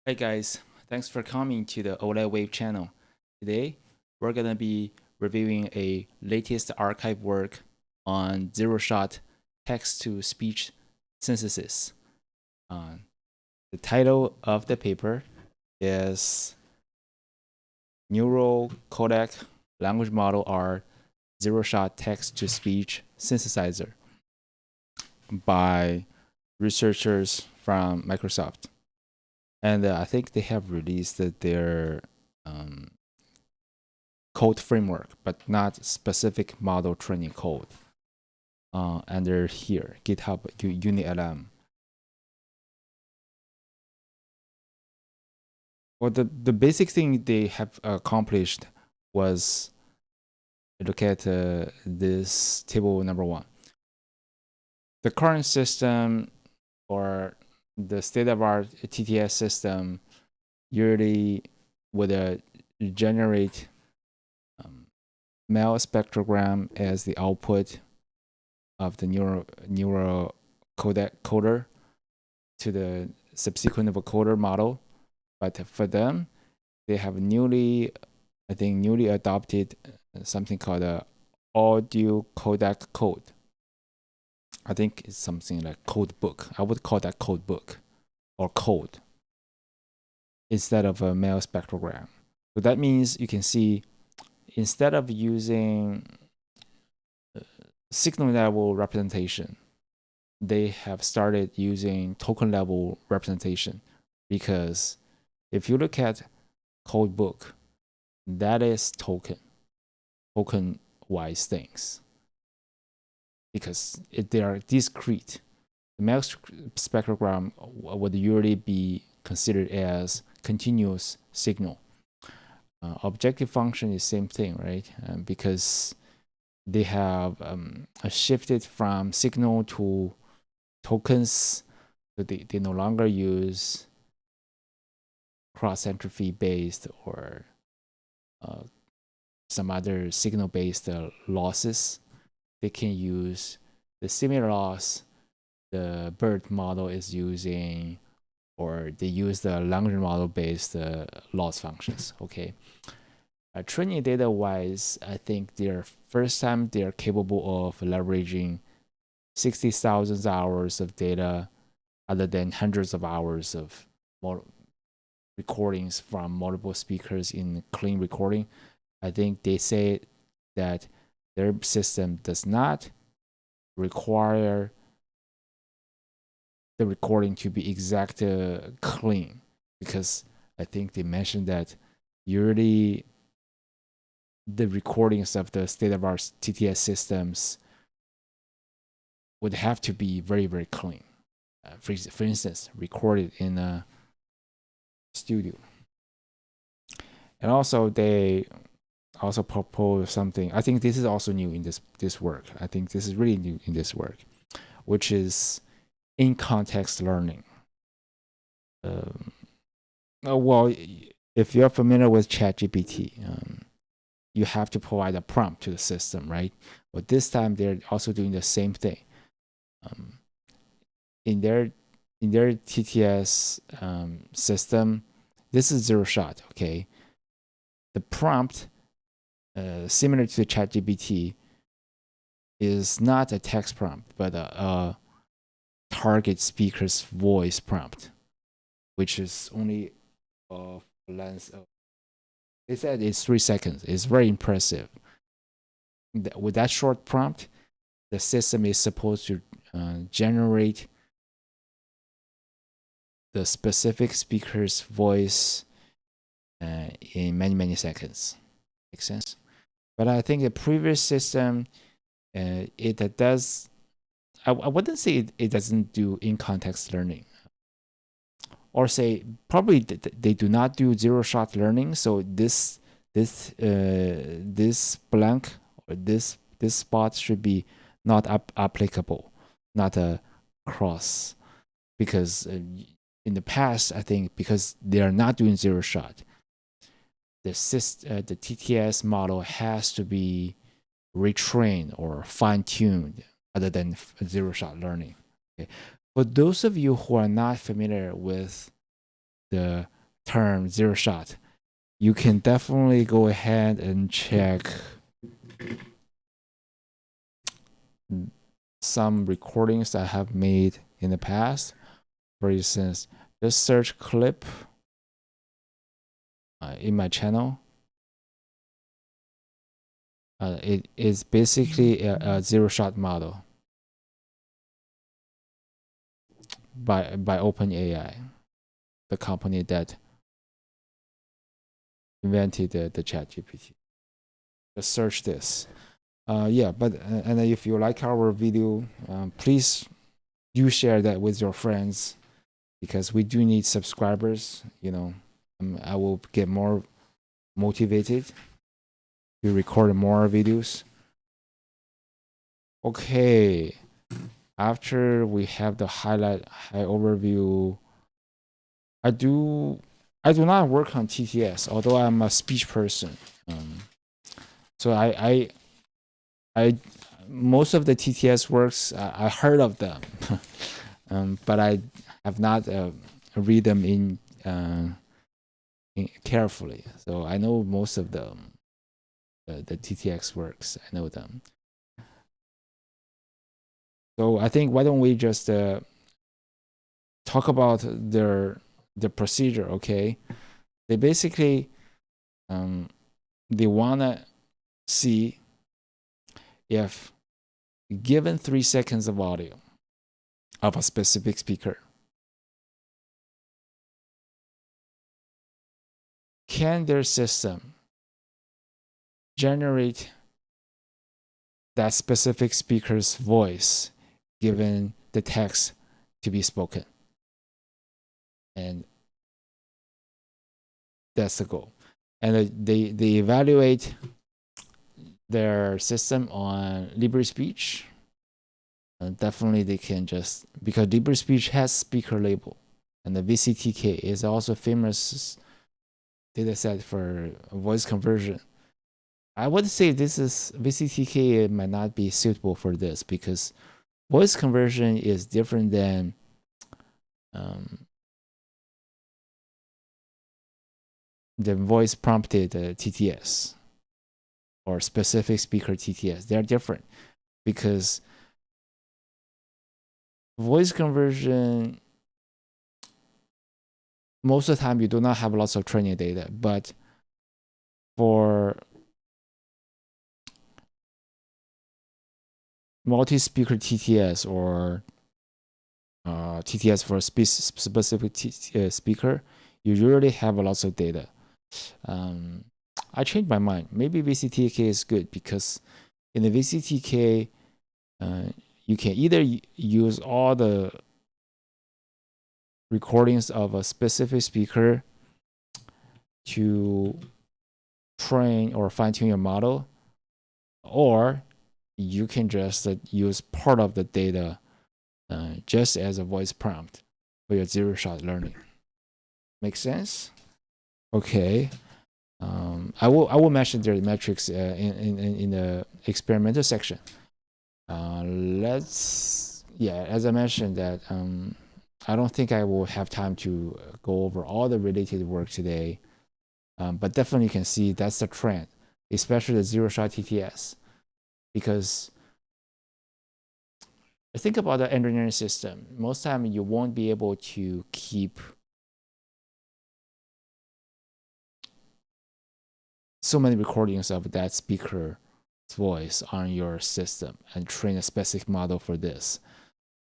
Hey guys, thanks for coming to the OLED Wave channel. Today, we're gonna be reviewing a latest archive work on zero-shot text-to-speech synthesis. The title of the paper is Neural Codec Language Model R Zero-Shot Text-to-Speech Synthesizer by researchers from Microsoft. And I think they have released their um, code framework, but not specific model training code. And they're here, GitHub UniLM. Well, the basic thing they have accomplished was look at this table number one. The current system or the state-of-art TTS system usually would generate Mel spectrogram as the output of the neural coder to the subsequent vocoder model. But for them, they have newly adopted something called a audio codec code. I think it's something like code book. I would call that code book or code instead of a Mel spectrogram. So that means you can see instead of using signal level representation, they have started using token level representation, because if you look at code book, that is token wise things, because they are discrete. The Mel spectrogram would usually be considered as continuous signal. Objective function is same thing, right? Because they have shifted from signal to tokens, so they no longer use cross entropy based or some other signal based losses. They can use the similar loss the BERT model is using, or they use the language model based loss functions. Okay. Training data wise, I think they're first time they're capable of leveraging 60,000 hours of data other than hundreds of hours of recordings from multiple speakers in clean recording. I think they say that their system does not require the recording to be exact clean, because I think they mentioned that usually the recordings of the state-of-art TTS systems would have to be very, very clean. For instance, recorded in a studio. And also, they also propose something. I think this is also new in this work. I think this is really new in this work, which is in context learning. Well, if you're familiar with ChatGPT, you have to provide a prompt to the system, right? But this time they're also doing the same thing. In their TTS system, this is zero shot. Okay, the prompt, similar to ChatGPT, is not a text prompt, but a target speaker's voice prompt, which is only of length of. They said it's 3 seconds. It's very impressive. With that short prompt, the system is supposed to generate the specific speaker's voice in many seconds. Makes sense? But I think the previous system, it does. I wouldn't say it doesn't do in context learning, or say probably they do not do zero shot learning. So this blank or this spot should be not applicable, not a cross, because in the past I think because they are not doing zero shot, the TTS model has to be retrained or fine-tuned other than zero-shot learning. Okay. For those of you who are not familiar with the term zero shot, you can definitely go ahead and check some recordings I have made in the past. For instance, just search clip in my channel. It is basically a zero shot model by OpenAI, the company that invented the ChatGPT. Just search this. Yeah, but and if you like our video, please do share that with your friends, because we do need subscribers. You know, I will get more motivated to record more videos. Okay, after we have the high overview, I do not work on TTS, although I'm a speech person. So I most of the TTS works, I heard of them, but I have not read them in carefully. So I know most of them, the TTX works. I know them. So I think, why don't we just talk about the procedure? Okay, they basically they wanna see if, given 3 seconds of audio of a specific speaker, can their system generate that specific speaker's voice given the text to be spoken? And that's the goal. And they evaluate their system on LibreSpeech. Definitely they can just, because LibreSpeech has speaker label, and the VCTK is also famous dataset for voice conversion. I would say this is VCTK might not be suitable for this, because voice conversion is different than the voice prompted TTS or specific speaker TTS. They're different, because voice conversion, most of the time you do not have lots of training data, but for multi-speaker TTS or TTS for a specific speaker, you usually have lots of data. I changed my mind. Maybe VCTK is good, because in the VCTK, you can either use all the recordings of a specific speaker to train or fine-tune your model, or you can just use part of the data just as a voice prompt for your zero-shot learning. Make sense? Okay. I will mention the metrics in the experimental section. As I mentioned that I don't think I will have time to go over all the related work today, but definitely you can see that's the trend, especially the zero-shot TTS, because think about the engineering system. Most time you won't be able to keep so many recordings of that speaker's voice on your system and train a specific model for this.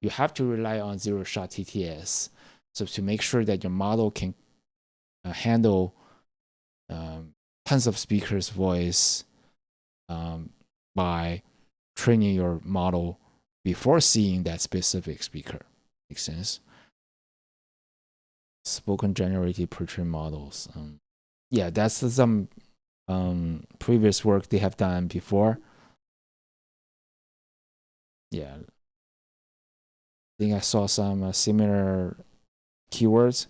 You have to rely on zero-shot TTS, so to make sure that your model can handle tons of speakers' voice by training your model before seeing that specific speaker. Makes sense? Spoken generated pre-trained models. Yeah, that's some previous work they have done before. Yeah, I think I saw some similar keywords.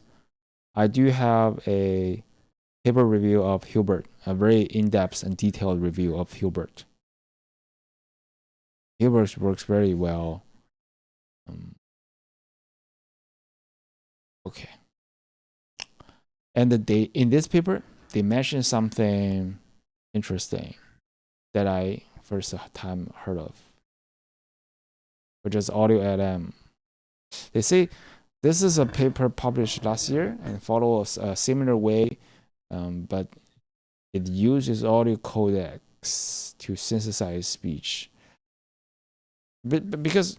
I do have a paper review of Hilbert, a very in-depth and detailed review of Hilbert. Hilbert works very well. Okay. And in this paper, they mentioned something interesting that I first time heard of, which is audio LM. They say this is a paper published last year and follows a similar way, but it uses audio codecs to synthesize speech. But because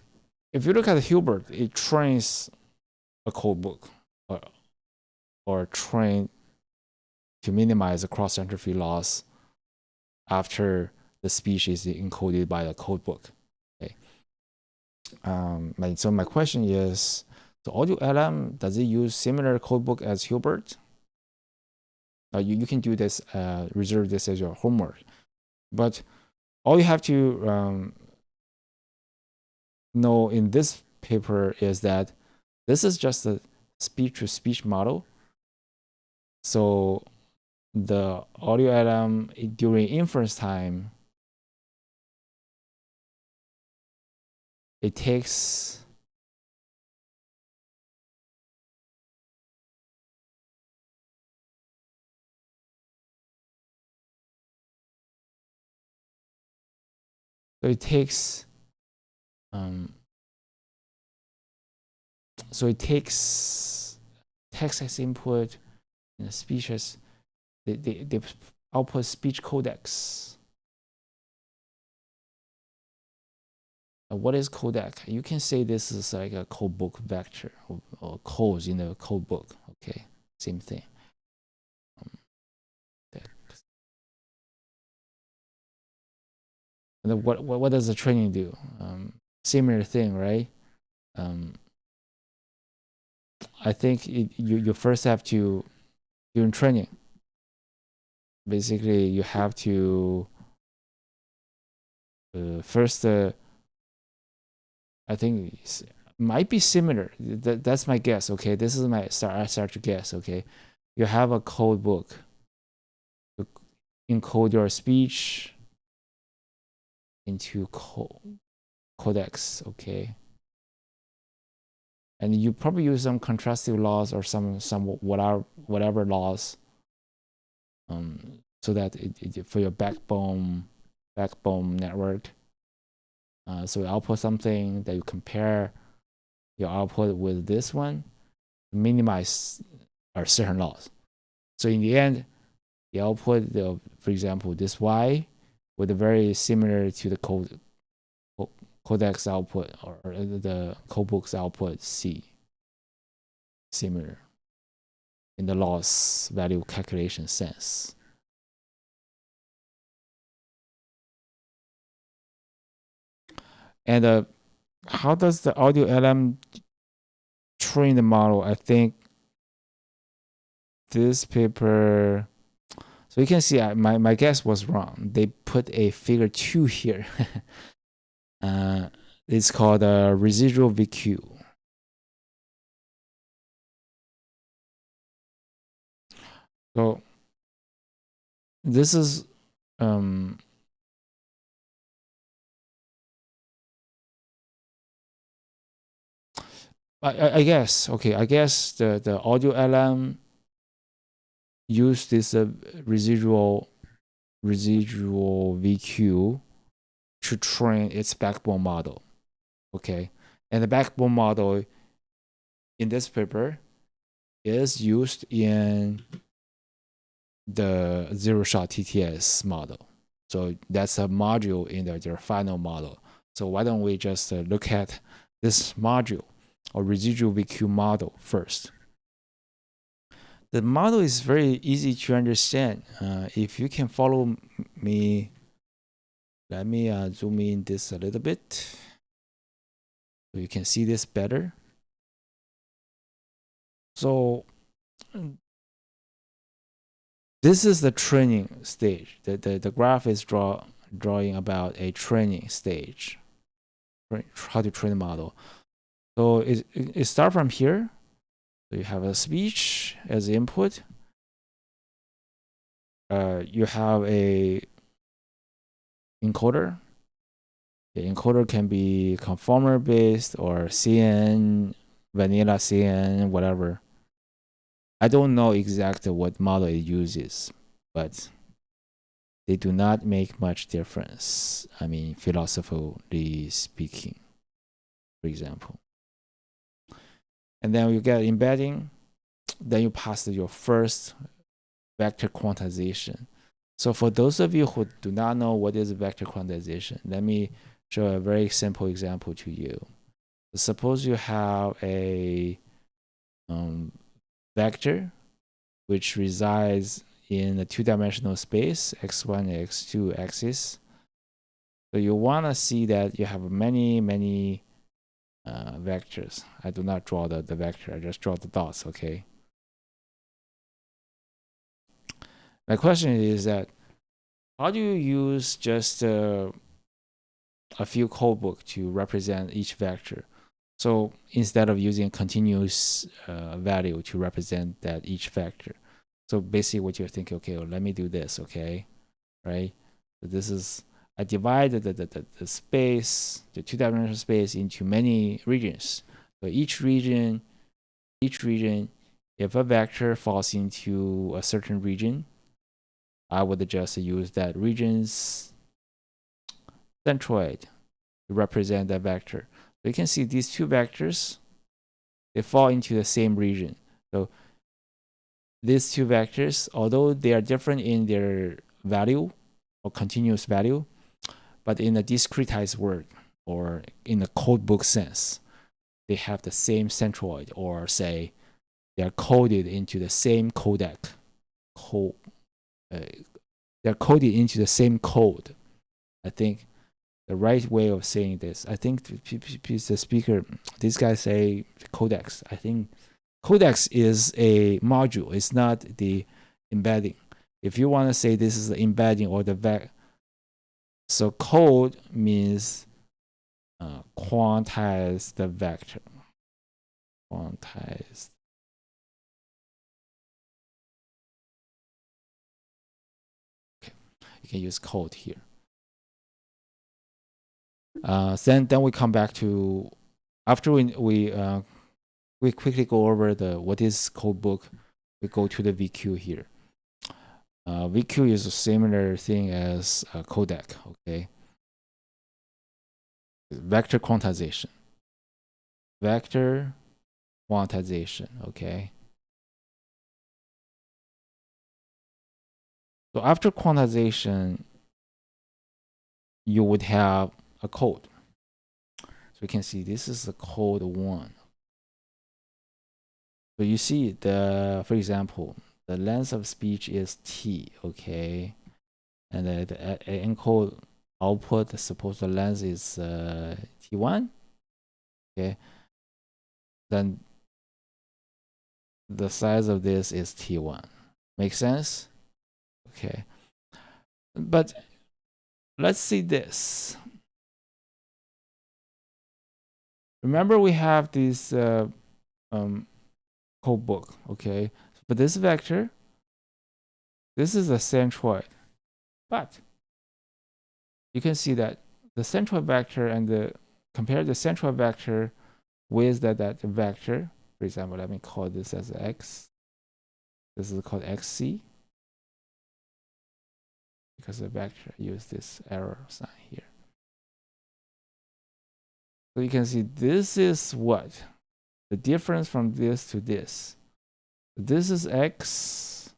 if you look at Hilbert, it trains a code book or train to minimize the cross-entropy loss after the speech is encoded by the code book. Okay. So my question is, the audio LM, does it use similar code book as Hilbert? You can do this, reserve this as your homework. But all you have to know in this paper is that this is just a speech-to-speech model. So the audio LM during inference time, it takes text as input and the speech as they output speech codecs. What is codec? You can say this is like a code book vector or codes in the code book. Okay, same thing. And what does the training do? Similar thing, right? I think you first have to, during training, basically you have to first I think it might be similar. That's my guess. Okay, this is my I start to guess. Okay, you have a code book to encode your speech into codecs. Okay, and you probably use some contrastive laws or some whatever laws, so that it for your backbone network. So you output something that you compare your output with this one, minimize our certain laws. So in the end, the output, for example, this Y, with a very similar to the codecs output or the codebook's output C, similar in the loss value calculation sense. And how does the audio LM train the model? I think this paper, so you can see my guess was wrong. They put a figure 2 here. It's called a residual VQ. So this is I guess, okay, I guess the audio LM use this residual VQ to train its backbone model. Okay, and the backbone model in this paper is used in the zero-shot TTS model. So that's a module in their final model. So why don't we just look at this module or residual VQ model first? The model is very easy to understand. If you can follow me, let me zoom in this a little bit so you can see this better. So this is the training stage. The graph is drawing about a training stage, how to train the model. So it starts from here. So you have a speech as input. You have a encoder. The encoder can be conformer based or CN, vanilla CN, whatever. I don't know exactly what model it uses, but they do not make much difference. I mean, philosophically speaking, for example. And then you get embedding, then you pass your first vector quantization. So for those of you who do not know what is vector quantization, let me show a very simple example to you. Suppose you have a vector which resides in a two-dimensional space, x1 and x2 axis. So you want to see that you have many vectors. I do not draw the vector, I just draw the dots, okay? My question is that how do you use just a few codebook to represent each vector? So instead of using continuous value to represent that each vector. So basically what you're thinking, okay, well, let me do this, okay, right? So this is, I divided the space, the two-dimensional space into many regions. So each region, if a vector falls into a certain region, I would just use that region's centroid to represent that vector. So you can see these two vectors, they fall into the same region. So these two vectors, although they are different in their value or continuous value, but in a discretized word or in a codebook sense, they have the same centroid, or say they are coded into the same codec. They're coded into the same code. I think the right way of saying this, I think the speaker, these guys say codecs. I think codecs is a module. It's not the embedding. If you want to say this is the embedding or the so code means quantize the vector. Quantize. Okay. You can use code here. Then we come back to, after we quickly go over the what is codebook, we go to the VQ here. VQ is a similar thing as codec, okay? Vector quantization. Vector quantization, okay? So after quantization, you would have a code. So you can see this is the code 1. So you see for example, the length of speech is T, okay? And the encode output, suppose the length is T1, okay? Then the size of this is T1. Make sense? Okay. But let's see this. Remember we have this code book, okay? But this vector, this is a centroid. But you can see that the centroid vector and compare the centroid vector with that vector. For example, let me call this as x. This is called xc. Because the vector use this error sign here. So you can see this is what? The difference from this to this. This is x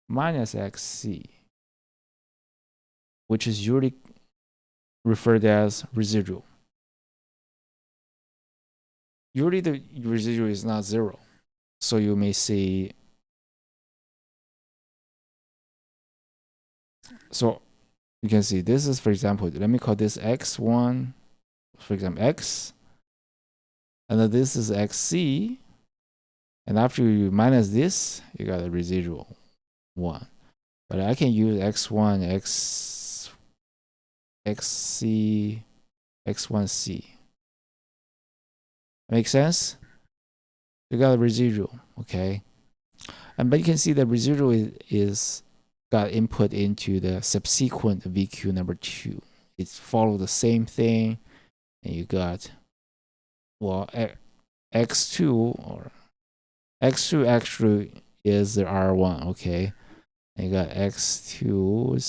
minus xc, which is usually referred as residual. Usually the residual is not 0. So you may see, so you can see this is, for example, let me call this x1, for example, x, and then this is xc, and after you minus this, you got a residual 1. But I can use x1, xc, x1c. Make sense? You got a residual, okay? But you can see the residual is got input into the subsequent VQ number 2. It's follow the same thing, and you got, well, x2 or X2 actually is the R1, okay? And you got X2,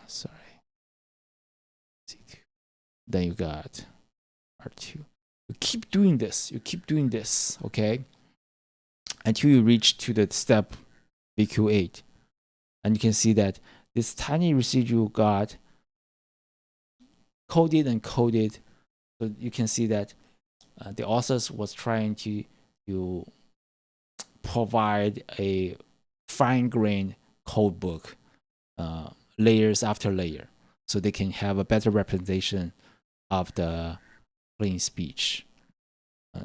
sorry, C2. Then you got R2. You keep doing this, okay? Until you reach to the step VQ8. And you can see that this tiny residual got coded and coded. So you can see that the authors was trying to provide a fine-grained code book, layers after layer, so they can have a better representation of the plain speech.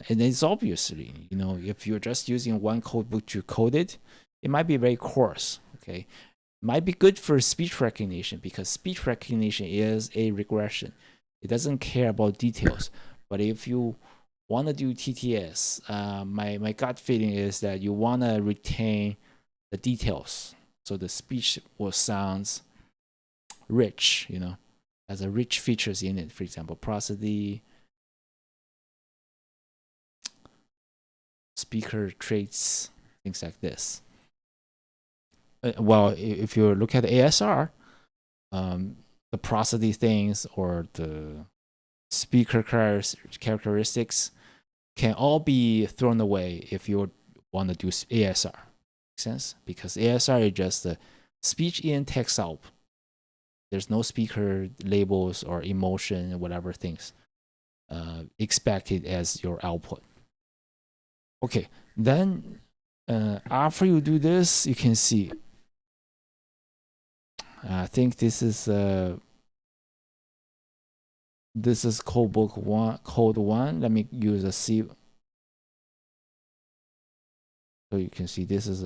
And it's obviously, if you're just using one code book to code it, it might be very coarse, okay? Might be good for speech recognition, because speech recognition is a regression. It doesn't care about details. But if you want to do TTS, my gut feeling is that you want to retain the details, so the speech will sound rich, has a rich features in it. For example, prosody, speaker traits, things like this. Well, if you look at ASR, the prosody things or the speaker characteristics can all be thrown away if you want to do ASR. Make sense? Because ASR is just the speech in, text out. There's no speaker labels or emotion, whatever things expected as your output. Okay, then after you do this, you can see. I think this is code one. Let me use a C. So you can see this is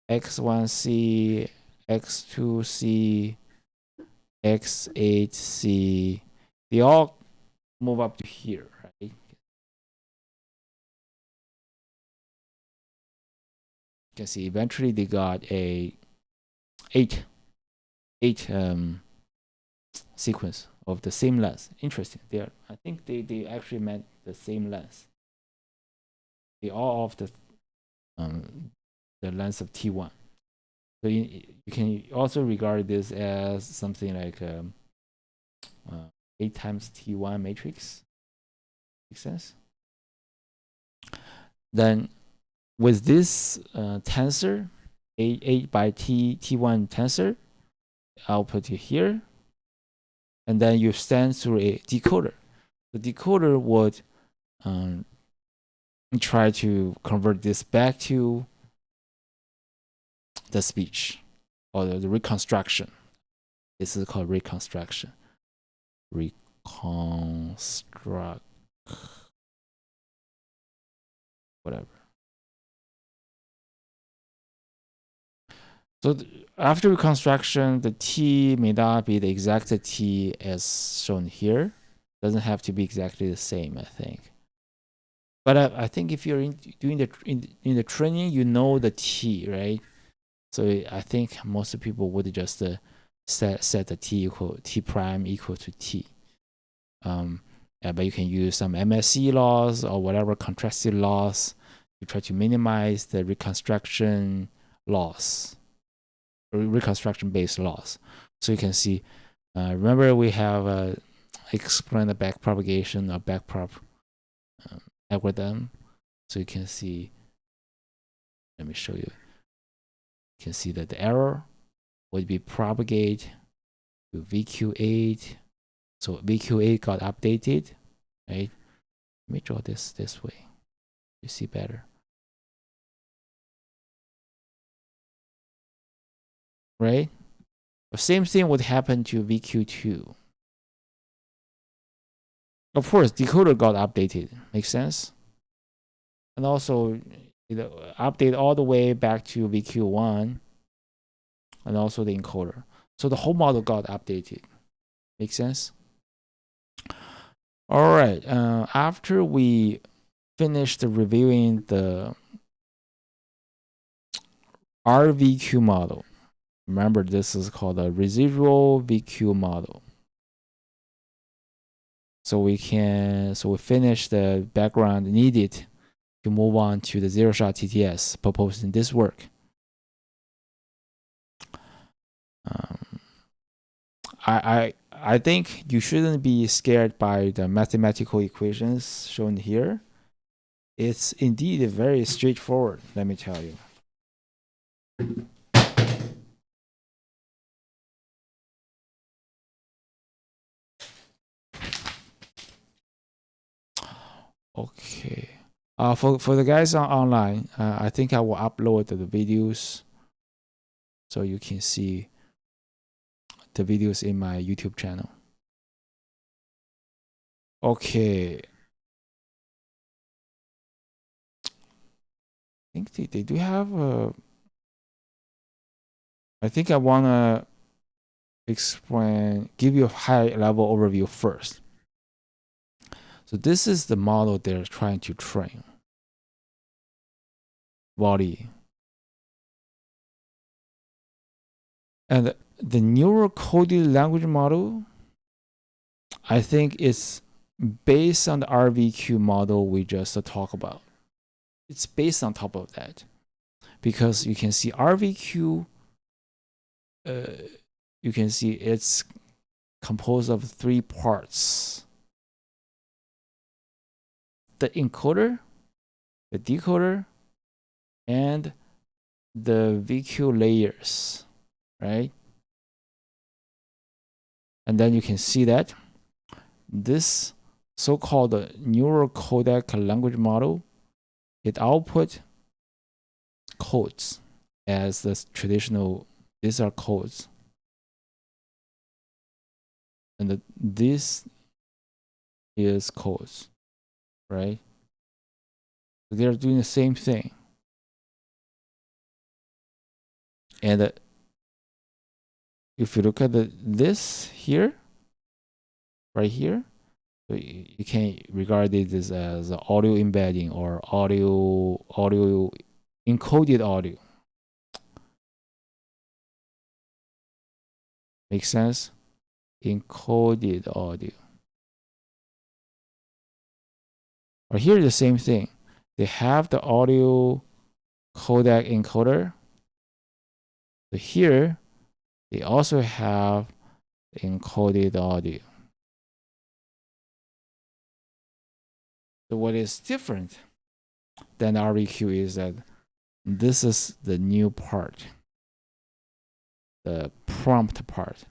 X1C, X2C, X8C. They all move up to here, right? You can see eventually they got a eight sequence of the same length. Interesting. I think they actually meant the same length. They all of the length of T1. So you can also regard this as something like 8 times T1 matrix. Makes sense? Then with this tensor, 8 by T1 tensor, output here, and then you send through a decoder. The decoder would try to convert this back to the speech or the reconstruction. This is called reconstruction. Whatever. So after reconstruction, the T may not be the exact T as shown here. Doesn't have to be exactly the same, I think. But I think if you're doing the training, you know the T, right? So I think most people would just set the T prime equal to T. But you can use some MSE laws or whatever contrastive laws to try to minimize the reconstruction loss, reconstruction-based loss. So you can see, remember we have explained the backpropagation or backprop algorithm. So you can see, let me show you. You can see that the error would be propagate to VQ8. So VQ8 got updated, right? Let me draw this way. You see better. Right? The same thing would happen to VQ2. Of course, decoder got updated. Makes sense? And also, update all the way back to VQ1 and also the encoder. So the whole model got updated. Make sense? All right. After we finished reviewing the RVQ model, remember this is called a residual VQ model. So we finish the background needed to move on to the zero-shot TTS proposed in this work. I think you shouldn't be scared by the mathematical equations shown here. It's indeed very straightforward, let me tell you. Okay. For the guys online, I think I will upload the videos so you can see the videos in my YouTube channel. Okay. I think they do have a. I think I want to give you a high level overview first. So this is the model they're trying to train. VALL-E. And the neural coded language model, I think it's based on the RVQ model we just talked about. It's based on top of that. Because you can see RVQ, you can see it's composed of 3 parts. The encoder, the decoder, and the VQ layers, right? And then you can see that this so-called neural codec language model, it output codes as the traditional, these are codes. And this is codes, right? So they're doing the same thing. And if you look at this here, right here, so you can regard it as audio embedding or audio encoded audio. Make sense? Encoded audio. Or here the same thing. They have the audio codec encoder. So here they also have encoded audio. So what is different than RVQ is that this is the new part, the prompt part.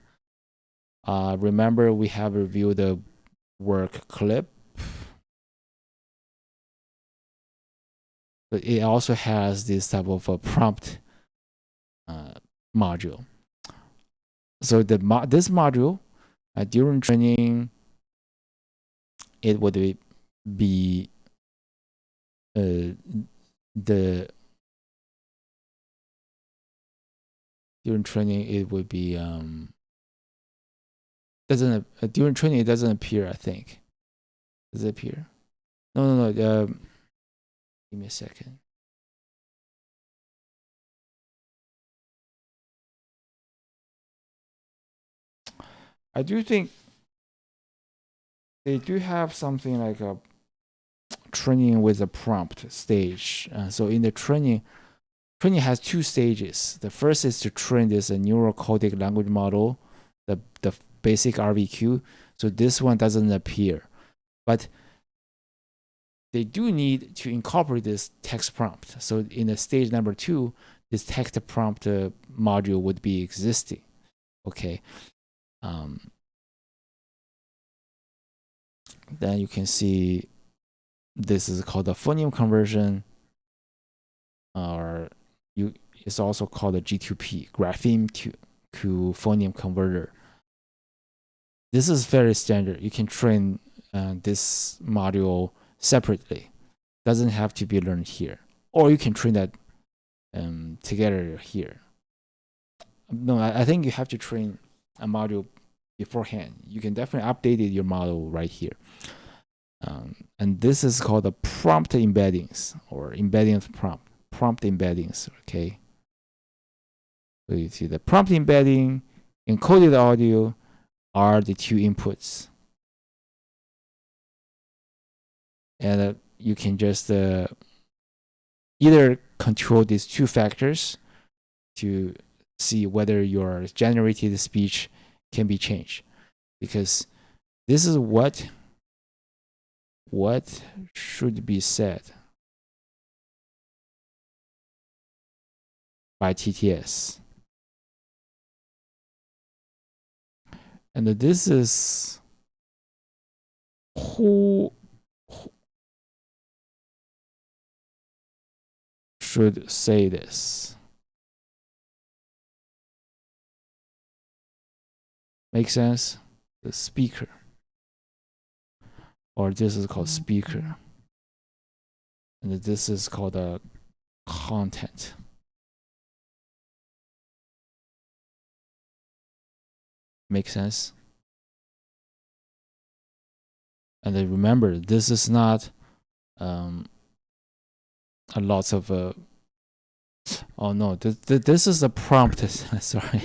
Remember we have reviewed the work clip. But it also has this type of a prompt module. So this module, during training, it would be during training it would be during training it doesn't appear, I think. Does it appear? No. Give me a second. I do think they do have something like a training with a prompt stage. So in the training has 2 stages. The first is to train this neural codec language model, the basic RVQ. So this one doesn't appear, but they do need to incorporate this text prompt. So in the stage number 2, this text prompt module would be existing. Okay. Then you can see this is called the phoneme conversion, or it's also called a G2P, grapheme to phoneme converter. This is very standard. You can train this module separately. Doesn't have to be learned here, or you can train that together here. No, I think you have to train a module beforehand. You can definitely update your model right here. And this is called the prompt embeddings, or embedding prompt embeddings. Okay. So you see the prompt embedding, encoded audio are the 2 inputs. And you can just either control these two factors to see whether your generated speech can be changed, because this is what should be said by TTS. And this is who should say this. Make sense? The speaker. Or this is called speaker. And this is called a content. Make sense? And then remember, this is not a lot of oh no, this is a prompt. Sorry.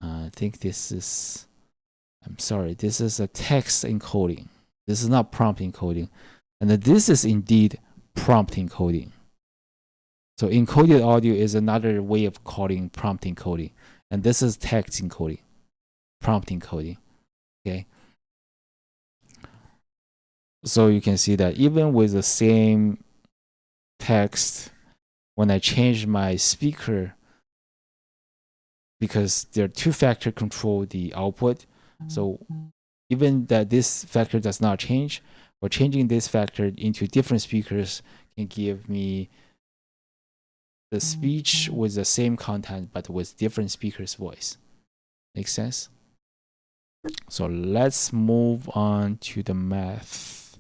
I think this is, I'm sorry, this is a text encoding. This is not prompt encoding. And this is indeed prompt encoding. So encoded audio is another way of calling prompt encoding. And this is text encoding, prompt encoding. Okay. So you can see that even with the same text, when I change my speaker, because there are two factors control the output. So even that this factor does not change, or changing this factor into different speakers can give me the speech with the same content but with different speakers' voice. Make sense? So let's move on to the math.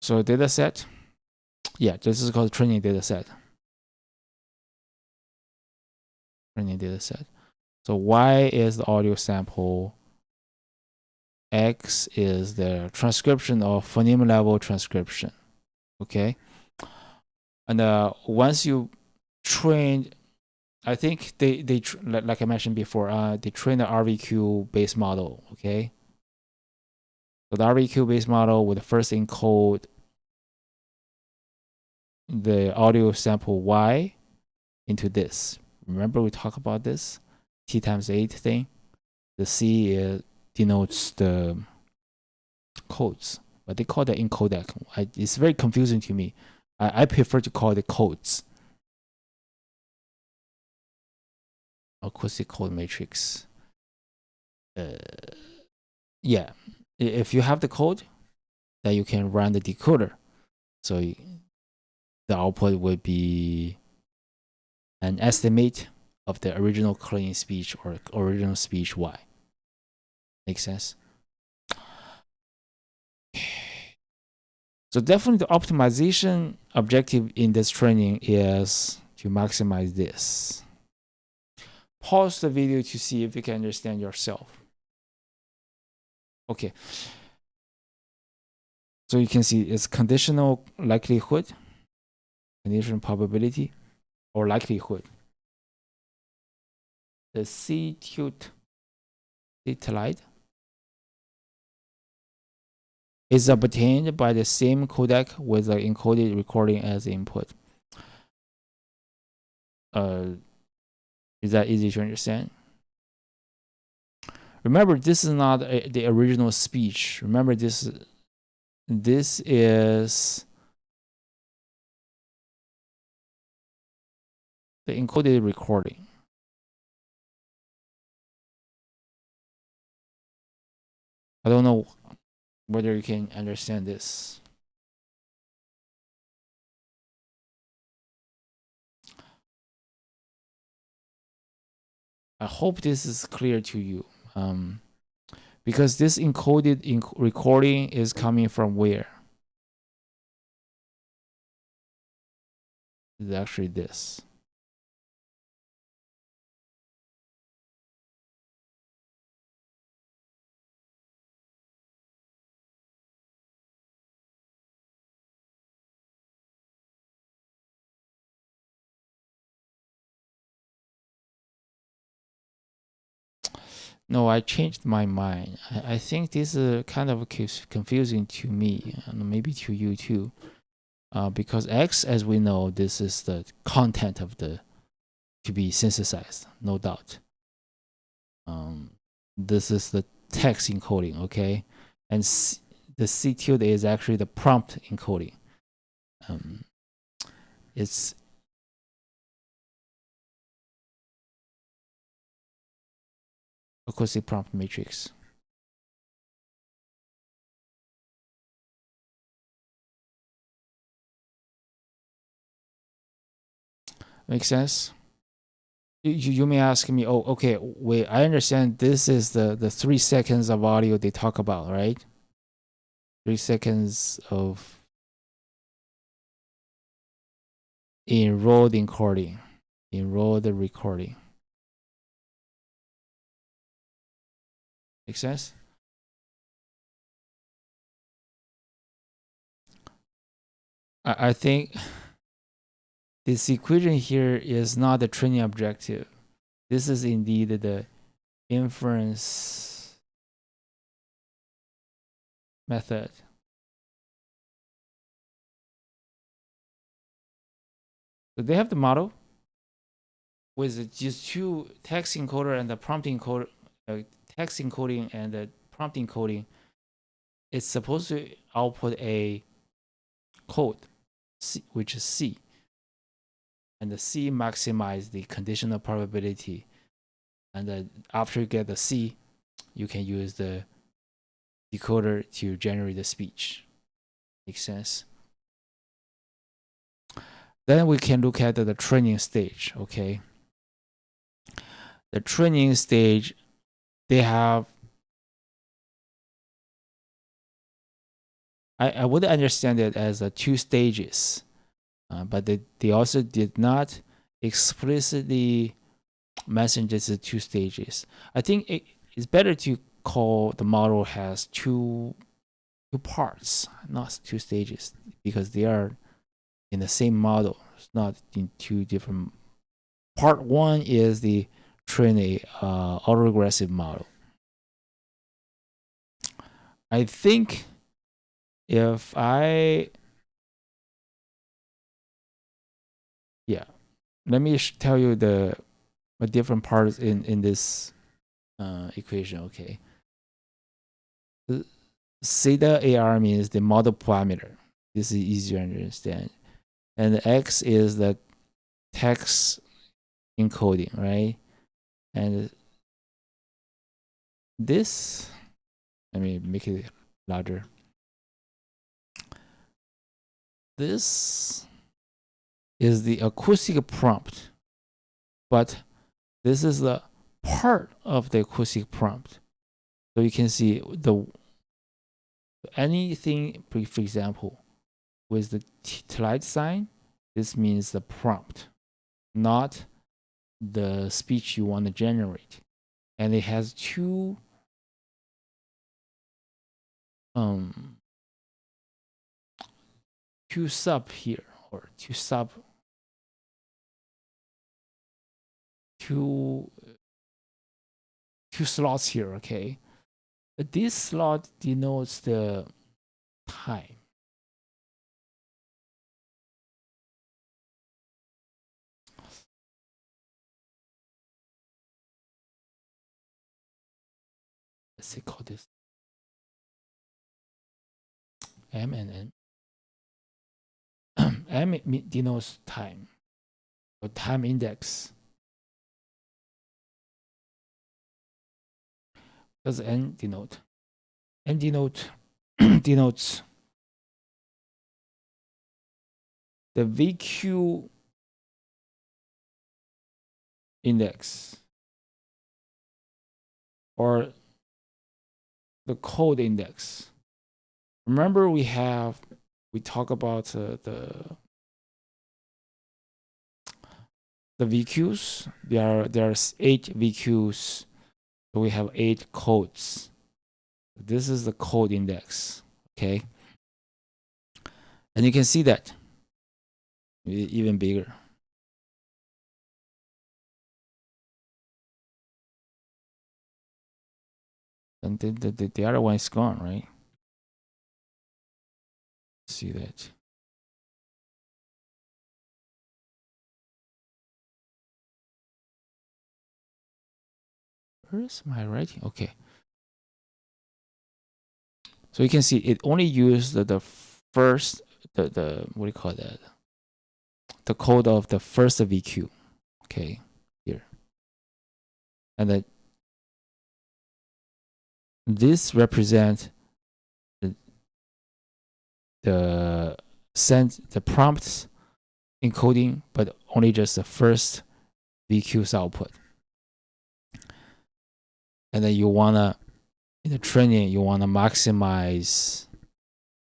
So data set. Yeah, this is called training data set. Training data set. So Y is the audio sample. X is the transcription or phoneme level transcription. Okay. And once you train, I think they like I mentioned before, they train the RVQ based model. Okay. So the RVQ based model would first encode the audio sample Y into this. Remember we talked about this T times 8 thing. The C denotes the codes, but they call that in codec. It's very confusing to me. I prefer to call it codes. Acoustic code matrix. Yeah, if you have the code, then you can run the decoder. So the output would be an estimate of the original clean speech or original speech Y. Make sense? So definitely the optimization objective in this training is to maximize this. Pause the video to see if you can understand yourself. Okay. So you can see it's conditional likelihood, conditional probability, or likelihood. The C-tut satellite is obtained by the same codec with the encoded recording as input. Is that easy to understand? Remember, this is not the original speech. Remember, this is the encoded recording. I don't know whether you can understand this. I hope this is clear to you. Because this encoded recording is coming from where? It's actually this. No, I changed my mind. I think this is kind of confusing to me, and maybe to you too. Because X, as we know, this is the content of the to be synthesized, no doubt. This is the text encoding, okay? And the C tilde is actually the prompt encoding. It's acoustic prompt matrix. Make sense? You may ask me, oh, okay, wait, I understand this is the 3 seconds of audio they talk about, right? 3 seconds of enrolled encoding, enrolled recording. Make sense? I think this equation here is not the training objective. This is indeed the inference method. So they have the model with just 2 text encoder and the prompt encoder, text encoding and the prompt encoding. It's supposed to output a code, C, which is C. And the C maximize the conditional probability. And after you get the C, you can use the decoder to generate the speech. Makes sense? Then we can look at the training stage, okay? The training stage, they have, I would understand it as 2 stages, but they also did not explicitly mention this as 2 stages. I think it's better to call the model has two parts, not 2 stages, because they are in the same model. It's not in 2 different. Part 1 is the train autoregressive model. I think if let me tell you the different parts in this equation, okay? Theta AR means the model parameter. This is easier to understand. And the X is the text encoding, right? And this, let me make it larger. This is the acoustic prompt, but this is the part of the acoustic prompt. So you can see anything, for example, with the tilde sign, this means the prompt, not the speech you want to generate. And it has 2 sub here, or 2 slots here, okay? This slot denotes the time. Let's call this M and N. M denotes time, or time index. Does N denote? N denotes the VQ index, or the code index. Remember, we talk about the VQs. There's 8 VQs, so we have 8 codes. This is the code index, okay? And you can see that even bigger. And the other one is gone, right? See that. Where's my writing? Okay. So you can see it only used the first, the what do you call that? The code of the first VQ. Okay, here. And then this represents the prompts encoding, but only just the first VQ's output. And then you wanna, in the training, you wanna maximize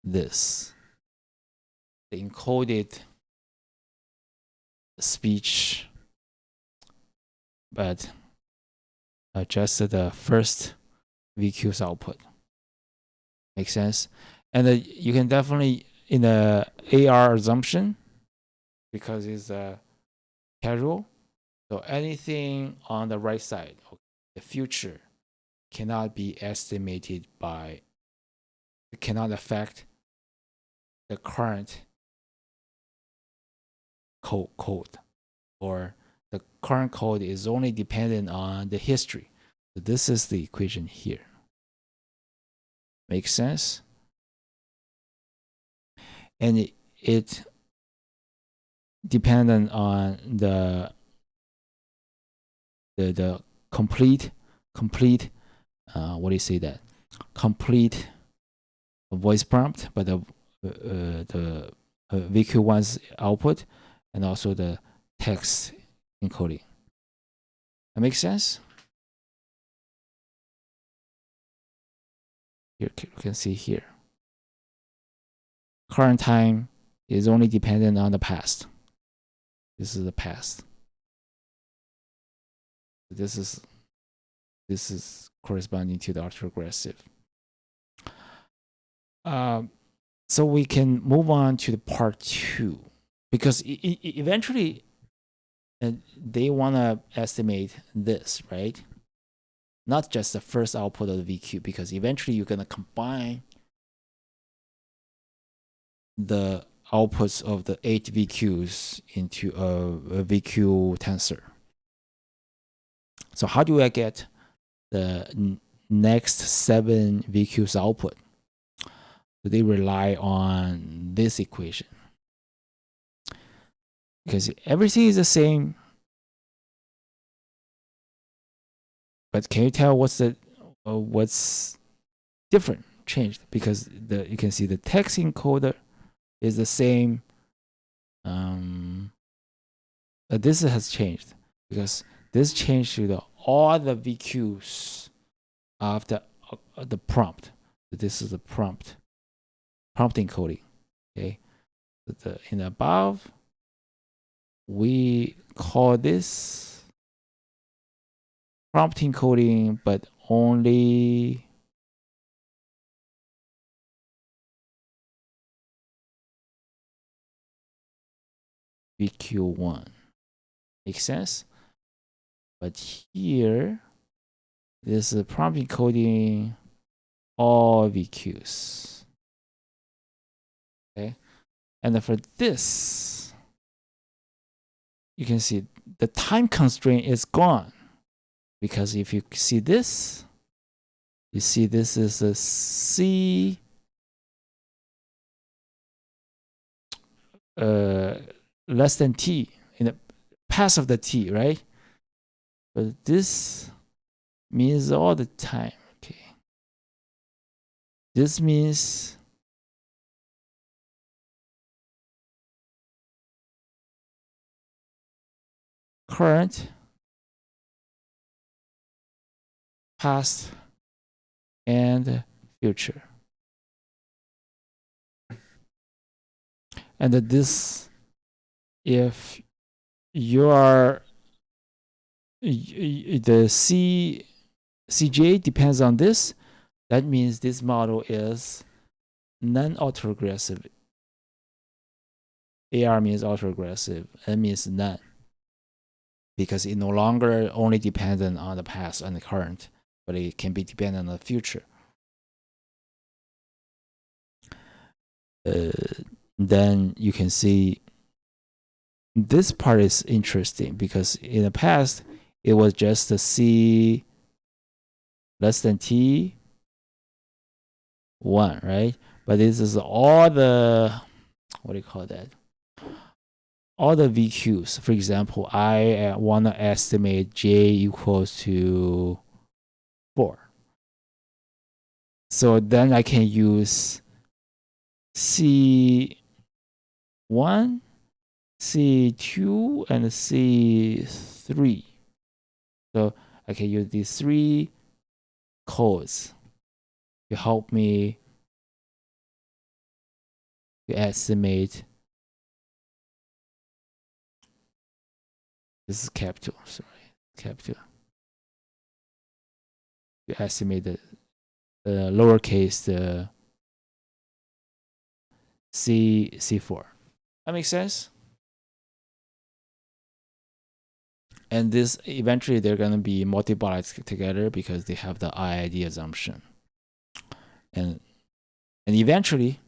this, the encoded speech, but just the first VQ's output. Make sense? And you can definitely, in the AR assumption, because it's casual, so anything on the right side, the future, cannot be estimated by, it cannot affect the current code, or the current code is only dependent on the history. So this is the equation here. Makes sense? And it dependent on the complete what do you say that? Complete voice prompt, but the VQ1's output, and also the text encoding. That makes sense? Here you can see here. Current time is only dependent on the past. This is the past. This is corresponding to the autoregressive. So we can move on to the part 2, because eventually they want to estimate this, right? Not just the first output of the VQ, because eventually you're going to combine the outputs of the 8 VQs into a VQ tensor. So how do I get the next 7 VQs output? So they rely on this equation, because everything is the same, but can you tell what's different, changed? Because you can see the text encoder is the same, but this has changed, because this changed to all the VQs of the prompt. So this is the prompt encoding. Okay, in the above, we call this prompt encoding, but only VQ1. Make sense? But here, this is prompt encoding all VQs. Okay, and for this, you can see the time constraint is gone, because if you see this, you see this is a C less than T, in the past of the T, right? But this means all the time. Okay, this means current, past, and future. And this, if you are the CJ depends on this, that means this model is non-autoregressive. AR means autoregressive, N means none, because it no longer only dependent on the past and the current, but it can be dependent on the future. Then you can see this part is interesting because in the past it was just the C less than T1, right? But this is all the, what do you call that? All the VQs. For example, I want to estimate J equals to 4. So then I can use C1, C2, and C3. So I can use these 3 codes to help me to estimate. This is capital, sorry, capital. To estimate the lowercase, the C4. That makes sense? And this eventually they're going to be multiplied together because they have the IID assumption. And eventually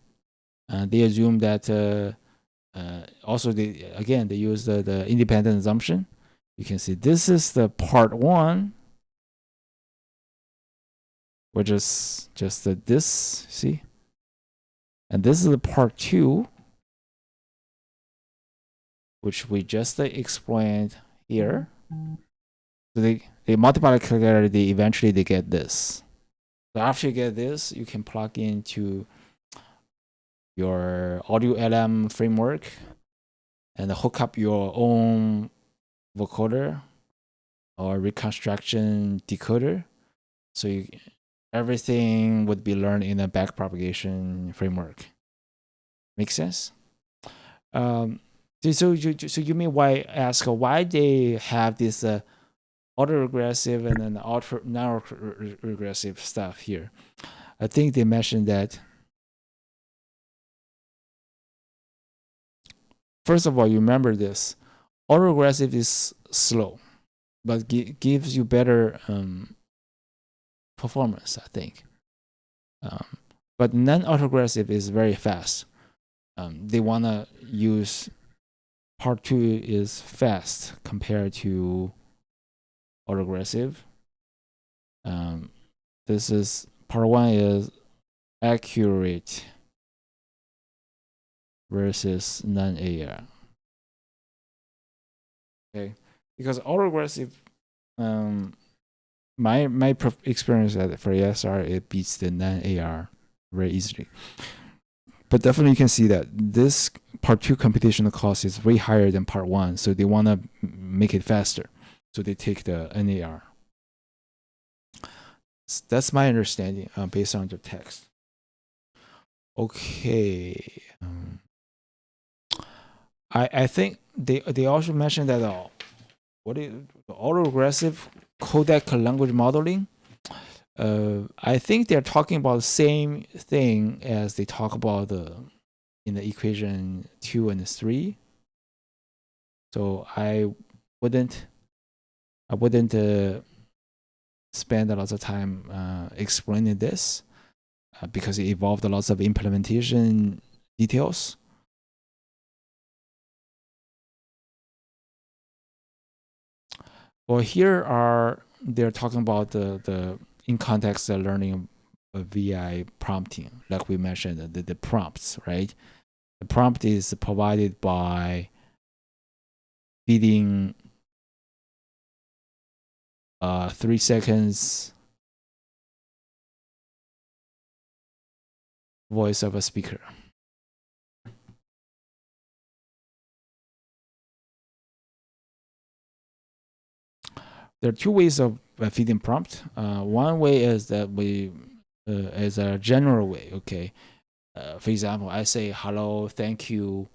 they assume that also they use the independent assumption. You can see this is the part 1, which is just this, see? And this is the part 2, which we just explained here. So they multiply together, eventually they get this. So after you get this, you can plug into your audio LM framework and hook up your own vocoder or reconstruction decoder. So everything would be learned in a backpropagation framework. Make sense? So you may ask why they have this autoregressive and then narrow regressive stuff here. I think they mentioned that. First of all, you remember this. Autoregressive is slow, but gives you better performance, I think. But non-autoregressive is very fast. They want to use part 2 is fast compared to autoregressive. This is part 1 is accurate versus non-AR. Okay, because autoregressive, my experience for ASR, it beats the non-AR very easily. But definitely you can see that this part 2 computational cost is way higher than part 1, so they want to make it faster. So they take the NAR. That's my understanding based on the text. Okay. I think they also mentioned that what is the autoregressive codec language modeling. I think they're talking about the same thing as they talk about in the equation 2 and 3. So I wouldn't spend a lot of time explaining this because it involved lots of implementation details. Well, here they're talking about the in context learning of VI prompting, like we mentioned, the prompts, right? The prompt is provided by feeding 3 seconds voice of a speaker. There are 2 ways of feeding prompt. One way is that we is a general way. Okay, for example, I say hello, thank you,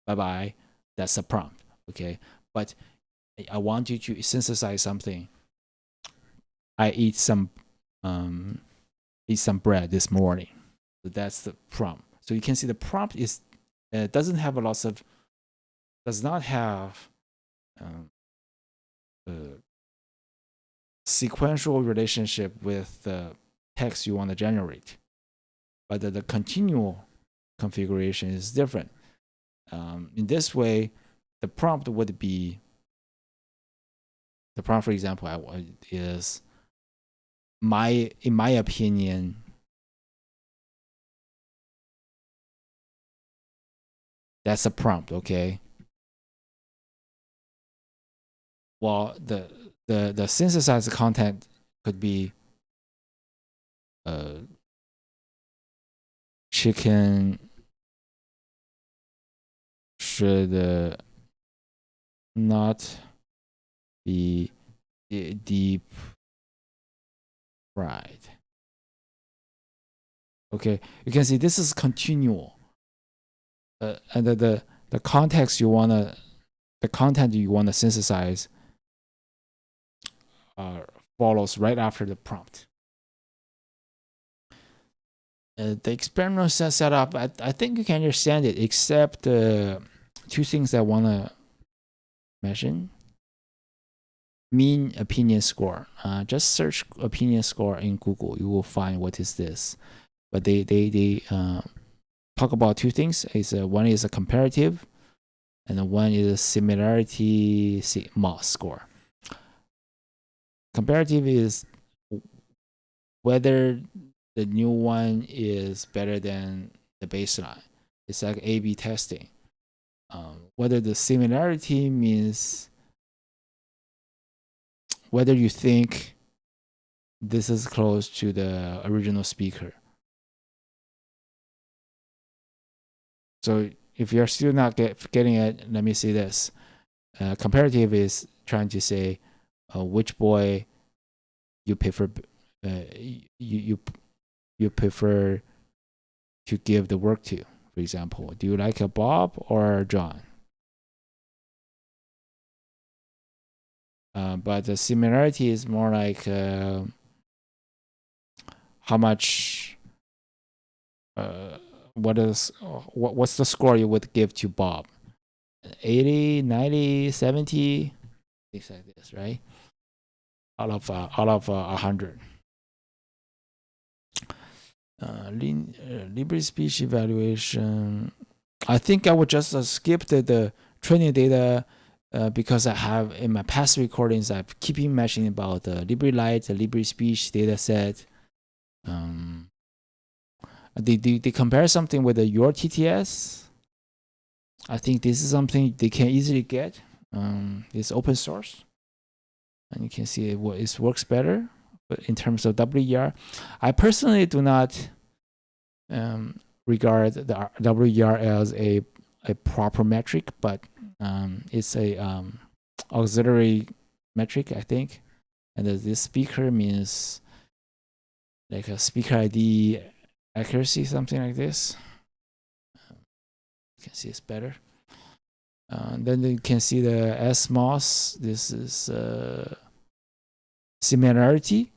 bye bye. That's a prompt. Okay, but I want you to synthesize something. I eat some bread this morning. So that's the prompt. So you can see the prompt is does not have sequential relationship with the text you want to generate, but the continual configuration is different. In this way, the prompt would be, the prompt, for example, is in my opinion, that's a prompt, okay? Well, the synthesized content could be chicken should not be deep fried. Okay, you can see this is continual, and the context you wanna, the content you wanna synthesize follows right after the prompt. The experimental setup, I think you can understand it, except two things I wanna mention. Mean opinion score. Just search opinion score in Google. You will find what is this. But they talk about two things. One is a comparative, and one is a similarity MOS score. Comparative is whether the new one is better than the baseline. It's like A/B testing. Whether the similarity means whether you think this is close to the original speaker. So if you're still not getting it, let me see this. Comparative is trying to say which boy you prefer. You prefer to give the work to. For example, do you like a Bob or John? But the similarity is more like how much. What's the score you would give to Bob? 80, 90, 70, things like this, right? Out of 100. Libre speech evaluation. I think I would just skip the training data because I have in my past recordings I keep mentioning about the Libre Light, the Libre speech data set. They compare something with your TTS. I think this is something they can easily get. It's open source, and you can see it works better. But in terms of WER, I personally do not regard the WER as a proper metric, but it's a auxiliary metric, I think. And this speaker means like a speaker ID accuracy, something like this. You can see it's better. Then you can see the SMOS. This is similarity.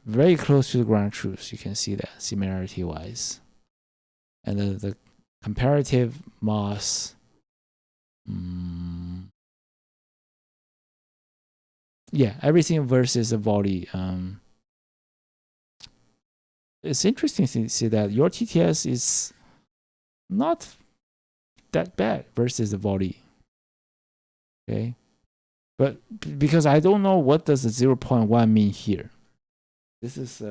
Very close to the ground truth. You can see that similarity wise. And then the comparative MOS. Yeah, everything versus the VALL-E. It's interesting to see that your TTS is not that bad versus the VALL-E. Okay, but because I don't know what does the 0.1 mean here. This is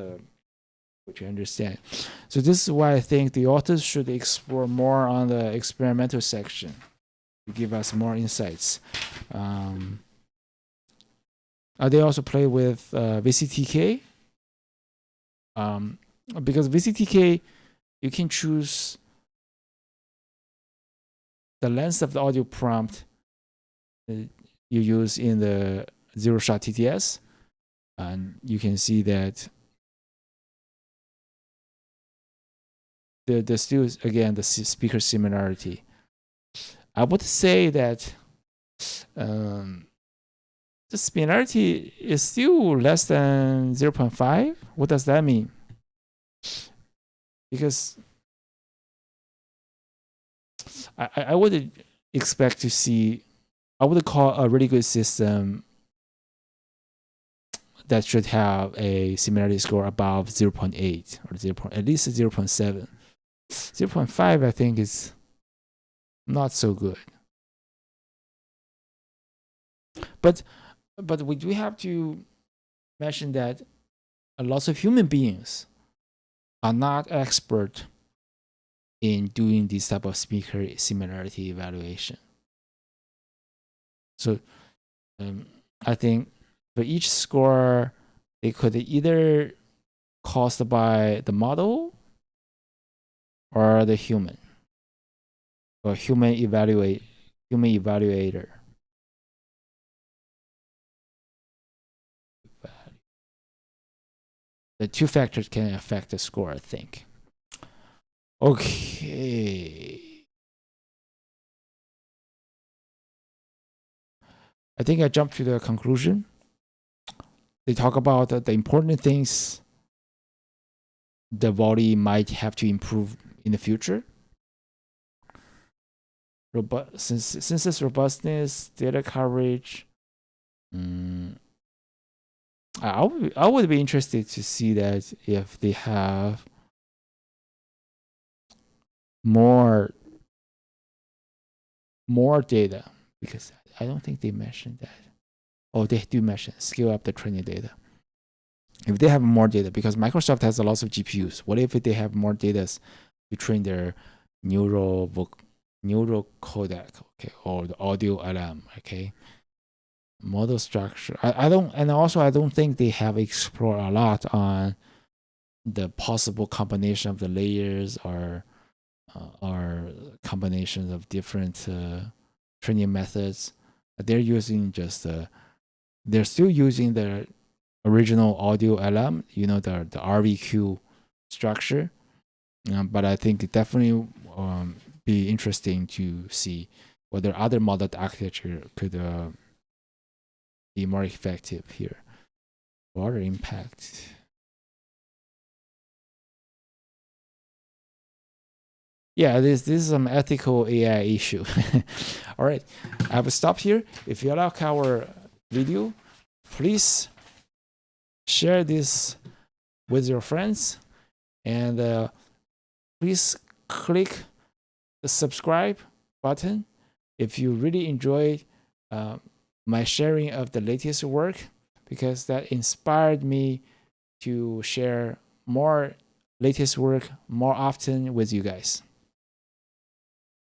what you understand. So this is why I think the authors should explore more on the experimental section to give us more insights. They also play with VCTK. Because VCTK, you can choose the length of the audio prompt you use in the zero-shot TTS, and you can see that there's still, again, the speaker similarity. I would say that the similarity is still less than 0.5. What does that mean? Because I would expect to see, I would call a really good system that should have a similarity score above 0.8 or 0. At least 0.7. 0.5 I think is not so good. But we do have to mention that a lot of human beings are not expert in doing this type of speaker similarity evaluation. So I think for each score, they could either caused by the model or the human or human evaluator. The two factors can affect the score, I think. Okay. I think I jumped to the conclusion. They talk about the important things the VALL-E might have to improve in the future. Synthesis robustness, data coverage. I would be interested to see that if they have more data, because I don't think they mentioned that. Oh, they do mention scale up the training data. If they have more data, because Microsoft has a lot of GPUs, what if they have more data to train their neural codec, okay, or the audio LM, okay? Model structure. I don't think they have explored a lot on the possible combination of the layers or combinations of different training methods. They're using just they're still using the original audio LM, you know, the RVQ structure. But I think it definitely be interesting to see whether other model architecture could be more effective here. Water impact. Yeah, this is some ethical AI issue. All right, I will stop here. If you like our video, please share this with your friends, and please click the subscribe button if you really enjoyed my sharing of the latest work, because that inspired me to share more latest work more often with you guys.